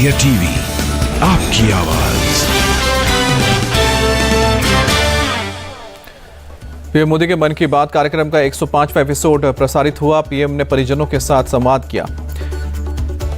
India TV, आपकी आवाज। PM Modi के मन की बात कार्यक्रम का 105वां एपिसोड प्रसारित हुआ। पीएम ने परिजनों के साथ संवाद किया।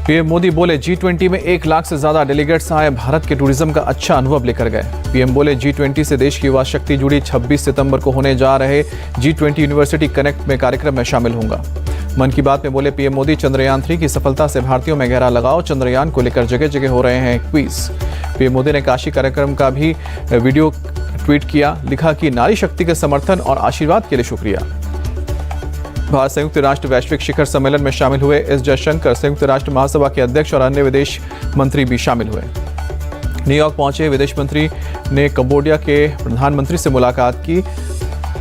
पीएम मोदी बोले G20 में 1 लाख से ज्यादा डेलीगेट्स आए, भारत के टूरिज्म का अच्छा अनुभव लेकर गए। पीएम बोले G20 से देश की युवा शक्ति जुड़ी। 26 सितंबर को होने जा रहे G20 यूनिवर्सिटी कनेक्ट में कार्यक्रम में शामिल होंगे। मन की बात में बोले पीएम मोदी, चंद्रयान 3 की सफलता से भारतीयों में गहरा लगाव। चंद्रयान को लेकर जगह जगह हो रहे हैं क्विज। पीएम मोदी ने काशी कार्यक्रम का भी वीडियो ट्वीट किया। लिखा कि नारी शक्ति के समर्थन और आशीर्वाद के लिए शुक्रिया। भारत संयुक्त राष्ट्र वैश्विक शिखर सम्मेलन में शामिल हुए एस जयशंकर। संयुक्त राष्ट्र महासभा के अध्यक्ष और अन्य विदेश मंत्री भी शामिल हुए। न्यूयॉर्क पहुंचे विदेश मंत्री ने कंबोडिया के प्रधानमंत्री से मुलाकात की।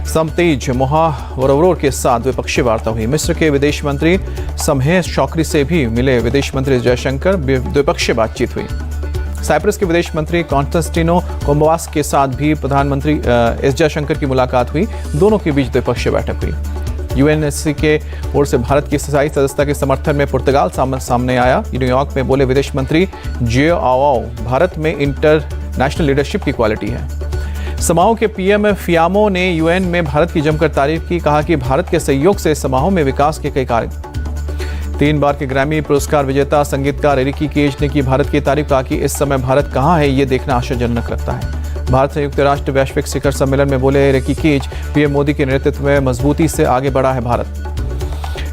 समतेज मोहावरोवर के साथ द्विपक्षीय वार्ता हुई। मिस्र के विदेश मंत्री समहेश शौकरी से भी मिले विदेश मंत्री जयशंकर। द्विपक्षीय बातचीत हुई। साइप्रस के विदेश मंत्री कॉन्स्टेंटिनो कोम्बास के साथ भी प्रधानमंत्री एस जयशंकर की मुलाकात हुई। दोनों के बीच द्विपक्षीय बैठक हुई। यूएनएससी के ओर से भारत की स्थायी सदस्यता के समर्थन में पुर्तगाल सामने आया। न्यूयॉर्क में बोले विदेश मंत्री जियो आवाओ, भारत में इंटरनेशनल लीडरशिप की क्वालिटी है। समाओ के पीएम फियामो ने यूएन में भारत की जमकर तारीफ की। कहा कि भारत के सहयोग से समाओ में विकास के कई कार्य। 3 बार के ग्रैमी पुरस्कार विजेता संगीतकार रिकी केज ने की भारत की तारीफ। कहा कि इस समय भारत कहां है, ये देखना आश्चर्यजनक लगता है। भारत संयुक्त राष्ट्र वैश्विक शिखर सम्मेलन में बोले रिकी केज, पीएम मोदी के नेतृत्व में मजबूती से आगे बढ़ा है भारत।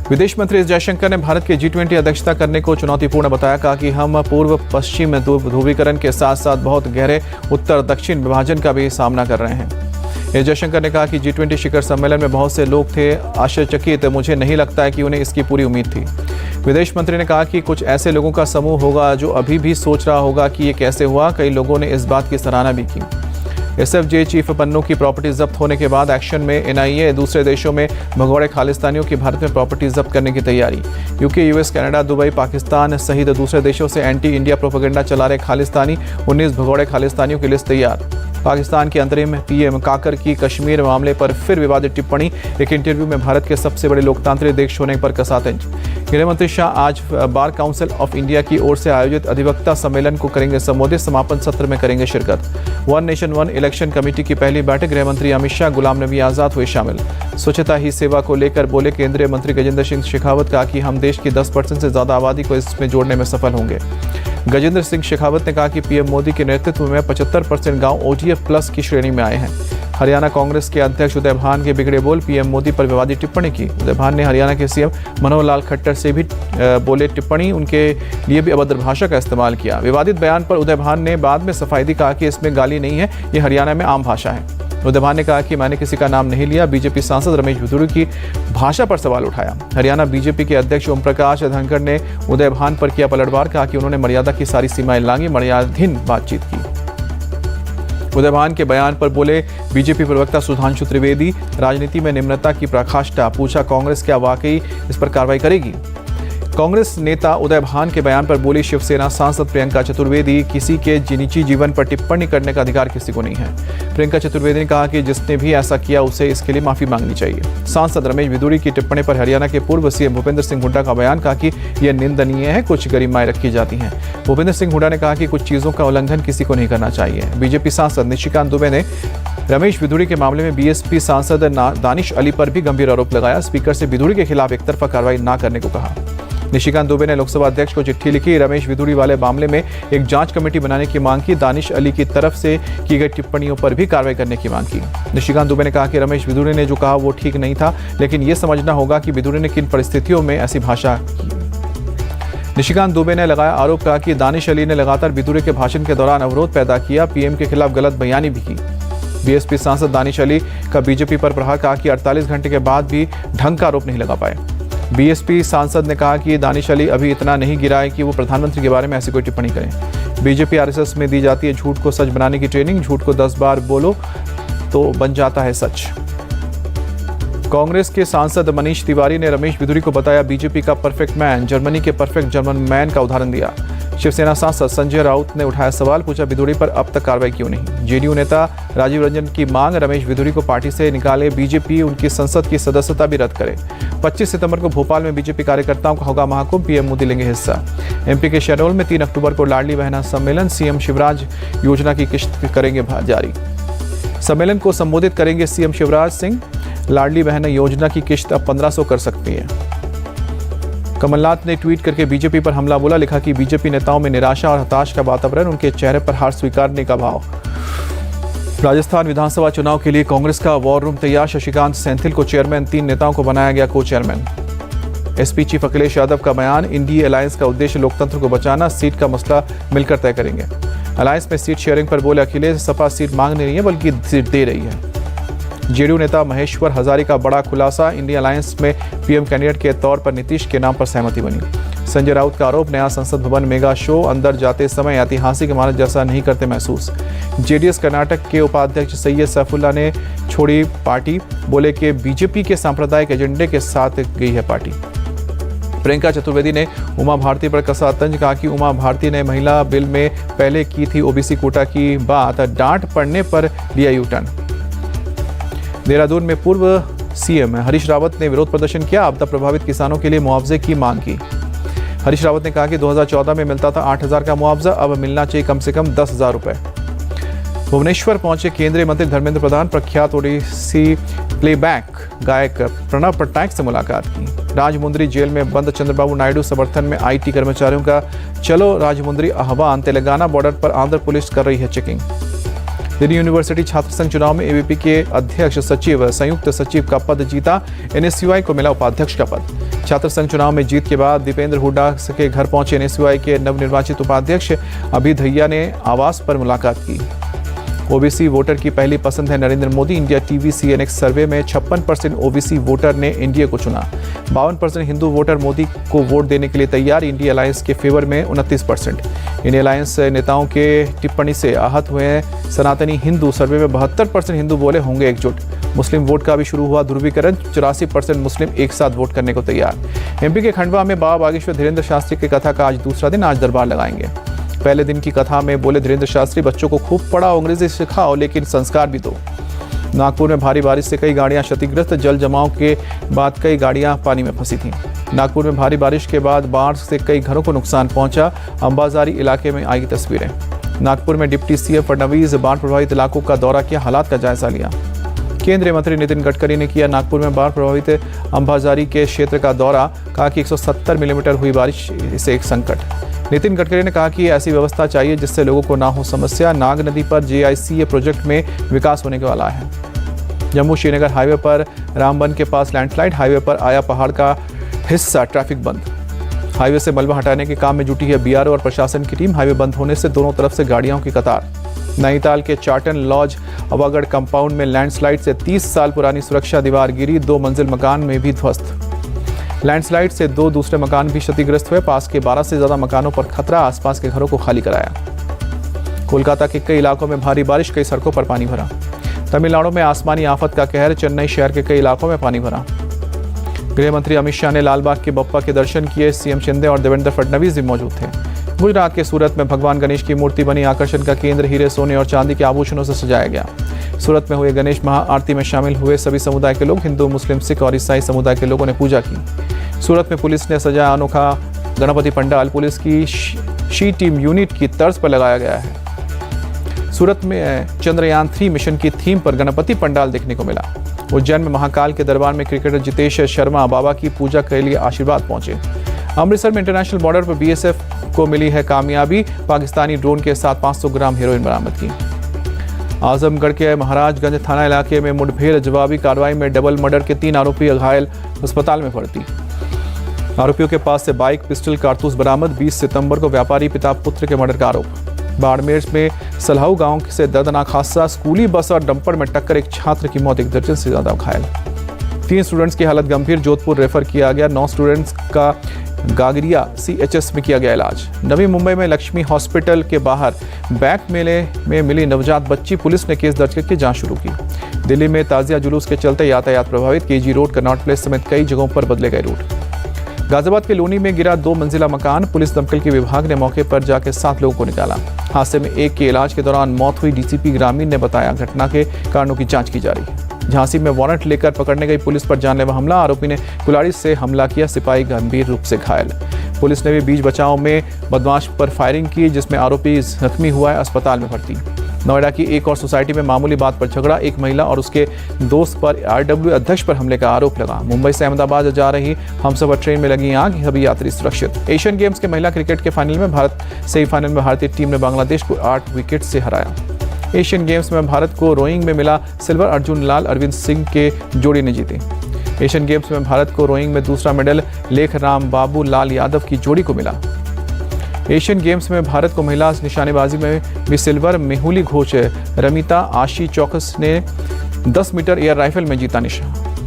विदेश मंत्री एस जयशंकर ने भारत के G20 अध्यक्षता करने को चुनौतीपूर्ण बताया। कहा कि हम पूर्व पश्चिम ध्रुवीकरण के साथ साथ बहुत गहरे उत्तर दक्षिण विभाजन का भी सामना कर रहे हैं। एस जयशंकर ने कहा कि G20 शिखर सम्मेलन में बहुत से लोग थे आश्चर्यचकित। मुझे नहीं लगता है कि उन्हें इसकी पूरी उम्मीद थी। विदेश मंत्री ने कहा कि कुछ ऐसे लोगों का समूह होगा जो अभी भी सोच रहा होगा कि ये कैसे हुआ। कई लोगों ने इस बात की सराहना भी की। SFJ चीफ पन्नों की प्रॉपर्टी जब्त होने के बाद एक्शन में NIA। दूसरे देशों में भगोड़े खालिस्तानियों की भारत में प्रॉपर्टी जब्त करने की तैयारी। UK, US, Canada, Dubai, Pakistan सहित दूसरे देशों से एंटी इंडिया प्रोपेगेंडा चला रहे खालिस्तानी 19 भगोड़े खालिस्तानियों की लिस्ट तैयार। पाकिस्तान के अंतरिम PM काकर की कश्मीर मामले पर फिर विवादित टिप्पणी। एक इंटरव्यू में भारत के सबसे बड़े लोकतांत्रिक देश होने पर कसा तंज। गृह मंत्री शाह आज बार काउंसिल ऑफ इंडिया की ओर से आयोजित अधिवक्ता सम्मेलन को करेंगे संबोधित। समापन सत्र में करेंगे शिरकत। One nation one election committee की पहली बैठक। गृह मंत्री अमित शाह, गुलाम नबी आजाद हुए शामिल। स्वच्छता ही सेवा को लेकर बोले केंद्रीय मंत्री गजेंद्र सिंह शेखावत। कहा कि हम देश की 10% से ज्यादा आबादी को इसमें जोड़ने में सफल होंगे। गजेंद्र सिंह शेखावत ने कहा कि पीएम मोदी के नेतृत्व में 75% गांव OGF प्लस की श्रेणी में आए हैं। हरियाणा कांग्रेस के अध्यक्ष उदय भान के बिगड़े बोल। पीएम मोदी पर विवादित टिप्पणी की। उदय भान ने हरियाणा के CM मनोहर लाल खट्टर से भी बोले टिप्पणी, उनके लिए भी अभद्र भाषा का इस्तेमाल किया। विवादित बयान पर उदय भान ने बाद में सफाई दी। कहा कि इसमें गाली नहीं है, ये हरियाणा में आम भाषा है। उदय भान ने कहा कि मैंने किसी का नाम नहीं लिया। बीजेपी सांसद रमेश बिधूड़ी की भाषा पर सवाल उठाया। हरियाणा बीजेपी के अध्यक्ष ओम प्रकाश धनखड़ ने उदय भान पर किया पलटवार। कहा कि उन्होंने मर्यादा की सारी सीमाएं लांघी, मर्यादाहीन बातचीत की। उदय भान के बयान पर बोले बीजेपी प्रवक्ता सुधांशु त्रिवेदी, राजनीति में निम्रता की पराकाष्ठा। पूछा कांग्रेस क्या वाकई इस पर कार्रवाई करेगी। कांग्रेस नेता उदय भान के बयान पर बोली शिवसेना सांसद प्रियंका चतुर्वेदी, किसी के निजी जीवन पर टिप्पणी करने का अधिकार किसी को नहीं है। प्रियंका चतुर्वेदी ने कहा कि जिसने भी ऐसा किया उसे इसके लिए माफी मांगनी चाहिए। सांसद रमेश बिधूड़ी की टिप्पणी पर हरियाणा के पूर्व CM भूपेंद्र सिंह हुड्डा का बयान। कहा कि यह निंदनीय है, कुछ गरिमाएं रखी जाती हैं। भूपेंद्र सिंह हुड्डा ने कहा कि कुछ चीजों का उल्लंघन किसी को नहीं करना चाहिए। बीजेपी सांसद निशिकांत दुबे ने रमेश बिधूड़ी के मामले में BSP सांसद दानिश अली पर भी गंभीर आरोप लगाया। स्पीकर से बिधूड़ी के खिलाफ एकतरफा कार्रवाई न करने को कहा। निशिकांत दुबे ने लोकसभा अध्यक्ष को चिट्ठी लिखी। रमेश बिधूड़ी वाले मामले में एक जांच कमेटी बनाने की मांग की। दानिश अली की तरफ से की गई टिप्पणियों पर भी कार्रवाई करने की मांग की। निशिकांत दुबे ने कहा कि रमेश बिधूड़ी ने जो कहा वो ठीक नहीं था, लेकिन ये समझना होगा कि बिधूड़ी ने किन परिस्थितियों में ऐसी भाषा की। निशिकांत दुबे ने लगाया आरोप। कहा कि दानिश अली ने लगातार बिधूड़ी के भाषण के दौरान अवरोध पैदा किया। PM के खिलाफ गलत बयानी भी की। BSP सांसद दानिश अली का बीजेपी पर प्रहार। कहा कि 48 घंटे के बाद भी ढंग का आरोप नहीं लगा पाए। BSP सांसद ने कहा कि दानिश अली अभी इतना नहीं गिरा है कि वो प्रधानमंत्री के बारे में ऐसी कोई टिप्पणी करें। बीजेपी RSS में दी जाती है झूठ को सच बनाने की ट्रेनिंग। झूठ को 10 बार बोलो तो बन जाता है सच। कांग्रेस के सांसद मनीष तिवारी ने रमेश बिधूड़ी को बताया बीजेपी का परफेक्ट मैन। जर्मनी के परफेक्ट जर्मन मैन का उदाहरण दिया। शिवसेना सांसद संजय राउत ने उठाया सवाल, पूछा विधुड़ी पर अब तक कार्रवाई क्यों नहीं। जेडीयू नेता राजीव रंजन की मांग, रमेश विधुड़ी को पार्टी से निकाले बीजेपी, उनकी संसद की सदस्यता भी रद्द करे। 25 सितंबर को भोपाल में बीजेपी कार्यकर्ताओं का होगा महाकुंभ, पीएम मोदी लेंगे हिस्सा। एमपी के शहडोल में 3 अक्टूबर को लाडली बहना सम्मेलन, सीएम शिवराज योजना की किस्त करेंगे जारी। सम्मेलन को संबोधित करेंगे सीएम शिवराज सिंह। लाडली बहना योजना की किस्त अब 1500 कर सकती है। कमलनाथ ने ट्वीट करके बीजेपी पर हमला बोला, लिखा कि बीजेपी नेताओं में निराशा और हताश का वातावरण, उनके चेहरे पर हार स्वीकारने का भाव। राजस्थान विधानसभा चुनाव के लिए कांग्रेस का वॉर रूम तैयार, शशिकांत सेंथिल को चेयरमैन, 3 नेताओं को बनाया गया को chairman. SP chief Akhilesh Yadav का बयान, इंडी अलायंस का उद्देश्य लोकतंत्र को बचाना, सीट का मसला मिलकर तय करेंगे। अलायंस में सीट शेयरिंग पर बोले अखिलेश, सपा सीट मांग नहीं है बल्कि सीट दे रही है। जेडीयू नेता महेश्वर हजारी का बड़ा खुलासा, इंडिया अलायंस में पीएम कैंडिडेट के तौर पर नीतीश के नाम पर सहमति बनी। संजय राउत का आरोप, नया संसद भवन मेगा शो, अंदर जाते समय ऐतिहासिक इमारत जैसा नहीं करते महसूस। जेडीएस कर्नाटक के उपाध्यक्ष सैयद सैफुल्ला ने छोड़ी पार्टी, बोले कि बीजेपी के सांप्रदायिक एजेंडे के साथ गई है पार्टी। प्रियंका चतुर्वेदी ने उमा भारती पर कसा तंज, कहा कि उमा भारती ने महिला बिल में पहले की थी ओबीसी कोटा की बात, डांट पड़ने पर लिया यू टर्न। देहरादून में पूर्व सीएम हरीश रावत ने विरोध प्रदर्शन किया, आपदा प्रभावित किसानों के लिए मुआवजे की मांग की। हरीश रावत ने कहा कि 2014 में मिलता था 8000 का मुआवजा, अब मिलना चाहिए कम से कम 10,000 रुपए। भुवनेश्वर पहुंचे केंद्रीय मंत्री धर्मेंद्र प्रधान, प्रख्यात ओडिसी प्लेबैक गायक प्रणव पटनायक से मुलाकात की। राजमुंद्री जेल में बंद चंद्रबाबू नायडू समर्थन में आईटी कर्मचारियों का चलो राजमुंद्री आह्वान, तेलंगाना बॉर्डर पर आंध्र पुलिस कर रही है चेकिंग। दिल्ली यूनिवर्सिटी छात्र संघ चुनाव में एबीपी के अध्यक्ष सचिव संयुक्त सचिव का पद जीता, एनएसयूआई को मिला उपाध्यक्ष का पद। छात्र संघ चुनाव में जीत के बाद दीपेंद्र हुड्डा के घर पहुंचे एनएसयूआई के नवनिर्वाचित उपाध्यक्ष अभी धैया ने आवास पर मुलाकात की। ओबीसी वोटर की पहली पसंद है Narendra Modi, India TV CNX survey में 56% ओबीसी वोटर ने एनडीए को चुना। 52% हिंदू वोटर मोदी को वोट देने के लिए तैयार, इंडिया अलायंस के फेवर में 29%। इंडिया अलायंस नेताओं के टिप्पणी से आहत हुए हैं सनातनी हिंदू, सर्वे में 72% हिंदू बोले होंगे एकजुट। मुस्लिम वोट का भी शुरू हुआ ध्रुवीकरण, 84% मुस्लिम एक साथ वोट करने को तैयार। एमपी के खंडवा में बाबा बागेश्वर धीरेन्द्र शास्त्री की कथा का आज दूसरा दिन, आज दरबार लगाएंगे। पहले दिन की कथा में बोले धीरेन्द्र शास्त्री, बच्चों को खूब पढ़ाओ, अंग्रेजी सिखाओ, लेकिन संस्कार भी दो। नागपुर में भारी बारिश से कई गाड़ियां क्षतिग्रस्त, जल जमाव के बाद कई गाड़ियां पानी में फंसी थीं। नागपुर में भारी बारिश के बाद बाढ़ से कई घरों को नुकसान पहुंचा, अंबाजारी इलाके में आई तस्वीरें। नागपुर में डिप्टी सीएम फडणवीस बाढ़ प्रभावित इलाकों का दौरा किया, हालात का जायजा लिया। केंद्रीय मंत्री नितिन गडकरी ने किया नागपुर में बाढ़ प्रभावित अंबाजारी के क्षेत्र का दौरा, कहा कि 170 मिलीमीटर हुई बारिश से एक संकट। नितिन गडकरी ने कहा कि ऐसी व्यवस्था चाहिए जिससे लोगों को ना हो समस्या। नाग नदी पर जेआईसीए प्रोजेक्ट में विकास होने के वाला है। जम्मू श्रीनगर हाईवे पर रामबन के पास लैंडस्लाइड, हाईवे पर आया पहाड़ का हिस्सा, ट्रैफिक बंद। हाईवे से मलबा हटाने के काम में जुटी है बीआरओ और प्रशासन की टीम। हाईवे बंद होने से दोनों तरफ से गाड़ियों की कतार। नैनीताल के चार्टन लॉज अवागढ़ कंपाउंड में लैंडस्लाइड से 30 साल पुरानी सुरक्षा दीवार गिरी, 2 मंजिल मकान में भी ध्वस्त। लैंडस्लाइड से 2 दूसरे मकान भी क्षतिग्रस्त हुए, पास के 12 से ज्यादा मकानों पर खतरा, आसपास के घरों को खाली कराया। कोलकाता के कई इलाकों में भारी बारिश, कई सड़कों पर पानी भरा। तमिलनाडु में आसमानी आफत का कहर, चेन्नई शहर के कई इलाकों में पानी भरा। गृह मंत्री अमित शाह ने लालबाग के बप्पा के दर्शन किए, सीएम शिंदे और देवेंद्र फडणवीस भी मौजूद थे। गुजरात के सूरत में भगवान गणेश की मूर्ति बनी, आकर्षण का केंद्र, हीरे सोने और चांदी के आभूषणों से सजाया गया। सूरत में हुए गणेश महाआरती में शामिल हुए सभी समुदाय के लोग, हिंदू, मुस्लिम, सिख और ईसाई समुदाय के लोगों ने पूजा की। सूरत में पुलिस ने सजाया अनोखा गणपति पंडाल, पुलिस की शी टीम यूनिट की तर्ज पर लगाया गया है। सूरत में चंद्रयान 3 मिशन की थीम पर गणपति पंडाल देखने को मिला। उज्जैन में महाकाल के दरबार में क्रिकेटर जितेश शर्मा बाबा की पूजा के लिए आशीर्वाद पहुंचे। अमृतसर में इंटरनेशनल बॉर्डर पर बीएसएफ को मिली है कामयाबी, पाकिस्तानी ड्रोन के साथ 500 ग्राम हेरोइन बरामद की। आजमगढ़ के महाराजगंज थाना इलाके में मुठभेड़, जवाबी कार्रवाई में डबल मर्डर के 3 आरोपी घायल, अस्पताल में भर्ती। आरोपियों के पास से बाइक, पिस्टल, कारतूस बरामद। 20 सितंबर को व्यापारी पिता पुत्र के मर्डर का आरोप। बाड़मेर में सलहाऊ गांव से दर्दनाक हादसा, स्कूली बस और डंपर में टक्कर, एक छात्र की मौत, 1 दर्जन से ज्यादा घायल। 3 स्टूडेंट्स की हालत गंभीर, जोधपुर रेफर किया गया। 9 स्टूडेंट्स का गागरिया सीएचएस में किया गया इलाज। नवी मुंबई में लक्ष्मी हॉस्पिटल के बाहर बैक मेले में मिली नवजात बच्ची, पुलिस ने केस दर्ज करके जांच शुरू की। दिल्ली में ताजिया जुलूस के चलते यातायात प्रभावित, केजी रोड, कनॉट प्लेस समेत कई जगहों पर बदले गए रूट। गाजियाबाद के लोनी में गिरा 2 मंजिला मकान, पुलिस दमकल के विभाग ने मौके पर जाकर 7 लोगों को निकाला। हादसे में एक के इलाज के दौरान मौत हुई। डीसीपी ग्रामीण ने बताया, घटना के कारणों की जांच की जा रही है। झांसी में वारंट लेकर पकड़ने गई पुलिस पर जानलेवा हमला, आरोपी ने कुल्हाड़ी से हमला किया, सिपाही गंभीर रूप से घायल। पुलिस ने भी बीच बचाव में बदमाश पर फायरिंग की, जिसमें आरोपी जख्मी हुआ है, अस्पताल में भर्ती। नोएडा की एक और सोसाइटी में मामूली बात पर झगड़ा, एक महिला और उसके दोस्त पर आरडब्ल्यू अध्यक्ष पर हमले का आरोप लगा। मुंबई से अहमदाबाद जा रही हमसफर ट्रेन में लगी आग, सभी यात्री सुरक्षित। एशियन गेम्स के महिला क्रिकेट के फाइनल में सेमीफाइनल में भारतीय टीम ने बांग्लादेश को 8 विकेट से हराया। एशियन गेम्स में भारत को रोइंग में मिला सिल्वर, अर्जुन लाल अरविंद सिंह के जोड़ी ने जीती। एशियन गेम्स में भारत को रोइंग में दूसरा मेडल लेखराम बाबू लाल यादव की जोड़ी को मिला। एशियन गेम्स में भारत को महिला निशानेबाजी में भी सिल्वर, मेहुली घोष, रमिता आशी चौकस ने 10 मीटर एयर राइफल में जीता निशान।